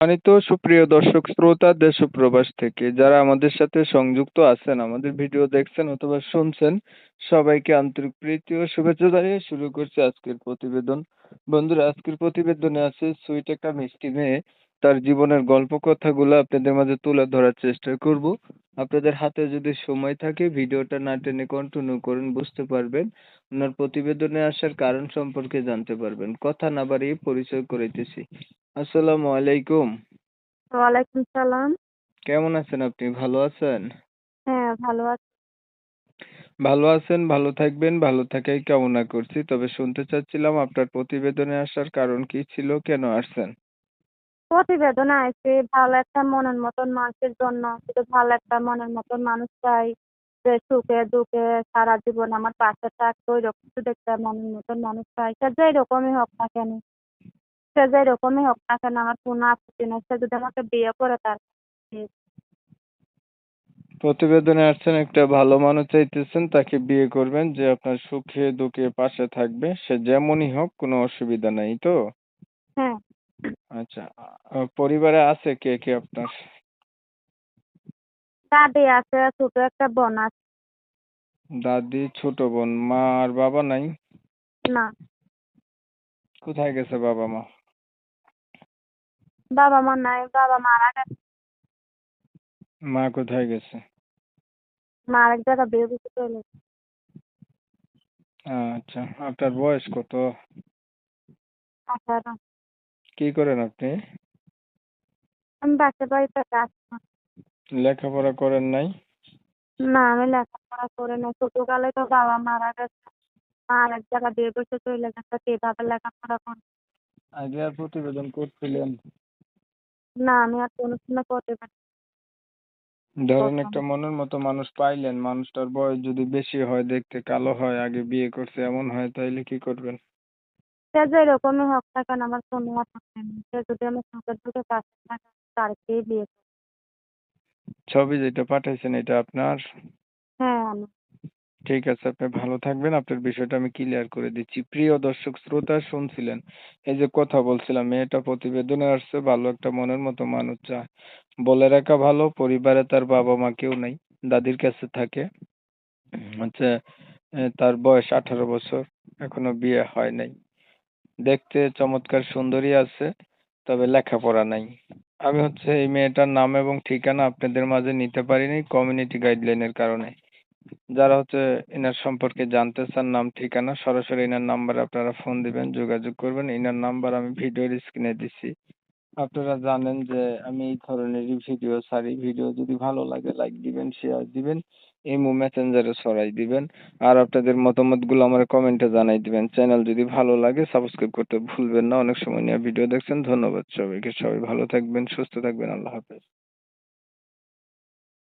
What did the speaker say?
সম্মানিত সুপ্রিয় দর্শক শ্রোতা দেশ ও প্রবাস থেকে যারা আমাদের সাথে সংযুক্ত আছেন, আমাদের ভিডিও দেখছেন অথবা শুনছেন, সবাইকে আন্তরিক প্রীতি ও শুভেচ্ছা জানিয়ে শুরু করছি আজকের প্রতিবেদন। বন্ধুরা, আজকের প্রতিবেদনে আছে সুইট একটা মিষ্টি মেয়ে, তার জীবনের গল্প কথাগুলো আপনাদের মাঝে তুলে ধরার চেষ্টা করব। আপনাদের হাতে যদি সময় থাকে ভিডিওটা না টেনে কন্টিনিউ করুন, বুঝতে পারবেন। ওনার প্রতিবেদনে আসার কারণ সম্পর্কে জানতে পারবেন। কথা না বাড়িয়ে পরিচয় করাইতেছি। আসসালামু আলাইকুম। ওয়ালাইকুম সালাম। কেমন আছেন আপনি? ভালো আছেন? হ্যাঁ, ভালো আছি। ভালো আছেন, ভালো থাকবেন, ভালো থাকাই কামনা করছি। তবে শুনতে চাচ্ছিলাম আপনার প্রতিবেদনে আসার কারণ কি ছিল? কেন আসছেন? প্রতিবেদনে আইছি ভালো একটা মনের মতন মানুষের জন্য। শুধু ভালো একটা মনের মতন মানুষ চাই, যে সুখে দুঃখে সারা জীবন আমার পাশে থাকবে ওইরকম শুধু একটা মনের মতন মানুষ চাই। সে যেরকমই হোক না কেন, আমার কোনো আপত্তি নেই। সে যদি আমাকে বিয়ে করে তার ঠিক। প্রতিবেদনে আসছেন একটা ভালো মানুষ চাইতেছেন, তাকে বিয়ে করবেন যে আপনার সুখে দুঃখে পাশে থাকবে। সে যেমনই হোক কোনো অসুবিধা নাই তো? হ্যাঁ, আচ্ছা। পরিবারে আছে কে কে আপনার? দাদি আছে, ছোট একটা বোন আছে। দাদি, ছোট বোন, মা আর বাবা নাই? না, কোথায় গেছে বাবা মা? বাবা মা নাই, বাবা মারা গেছে। মা কোথায় গেছে? মা আরেক জায়গায় বিয়ে দিতে চলে গেছে। আচ্ছা, আপনার বয়স কত? 18। কি করেন আপনি? আমি বাসা বাড়িতে কাজ করি। লেখাপড়া করেন নাই? না, আমি লেখাপড়া করি নাই। ছোটকালে তো বাবা মারা গেছে। মা আরেক জায়গায় বিয়ে করতে চলে গেছে। কিভাবে লেখাপড়া করব? আগে আর প্রতিবেদন করছিলেন? না, আমি আর কোনো সময় করতে পারি ধরেন প্রথম। একটা মনের মতো মানুষ পাইলেন, মানুষটার বয়স যদি বেশি হয়, দেখতে কালো হয়, আগে বিয়ে করছে এমন হয়, তাইলে কি করবেন? সে যেরকমই হোক না কেন আমার কোনো আপত্তি নেই। সে যদি আমার সুখের দুঃখে পাশে থাকে তারকেই বিয়ে করব। ছবি যেটা পাঠাইছেন এটা আপনার? হ্যাঁ, আমি। ঠিক আছে, আপনি ভালো থাকবেন। আপনার বিষয়টা আমি ক্লিয়ার করে দিচ্ছি। প্রিয় দর্শক শ্রোতা, শুনছিলেন এই যে কথা বলছিলাম, মেয়েটা প্রতিবেদনে আসছে, ভালো একটা মনের মতো মানুষ চায়। বলে রাখা ভালো, পরিবারে তার বাবা মা কেউ নাই, দাদির কাছে থাকে। হচ্ছে তার বয়স 18 বছর, এখনো বিয়ে হয় নাই। দেখতে চমৎকার সুন্দরী আছে, তবে লেখাপড়া নাই। আমি হচ্ছে এই মেয়েটার নাম এবং ঠিকানা আপনাদের মাঝে নিতে পারিনি কমিউনিটি গাইডলাইনের কারণে। যারা হচ্ছে এনার সম্পর্কে জানতে চান, নাম ঠিকানা, সরাসরি এনার নাম্বারে আপনারা ফোন দিবেন, যোগাযোগ করবেন। এনার নাম্বার আমি ভিডিওর স্ক্রিনে দিচ্ছি। আপনারা জানেন যে আমি এই ধরনেরই ভিডিও ছাড়ি। ভিডিও যদি ভালো লাগে লাইক দিবেন, শেয়ার দিবেন, ইমো মেসেঞ্জারে ছড়াই দিবেন। আর আপনাদের মতামতগুলো আমার কমেন্টে জানাই দিবেন। চ্যানেল যদি ভালো লাগে সাবস্ক্রাইব করতে ভুলবেন না। অনেক সময় নিয়ে ভিডিও দেখছেন। ধন্যবাদ সবাইকে। সবাই ভালো থাকবেন, সুস্থ থাকবেন। আল্লাহ হাফেজ।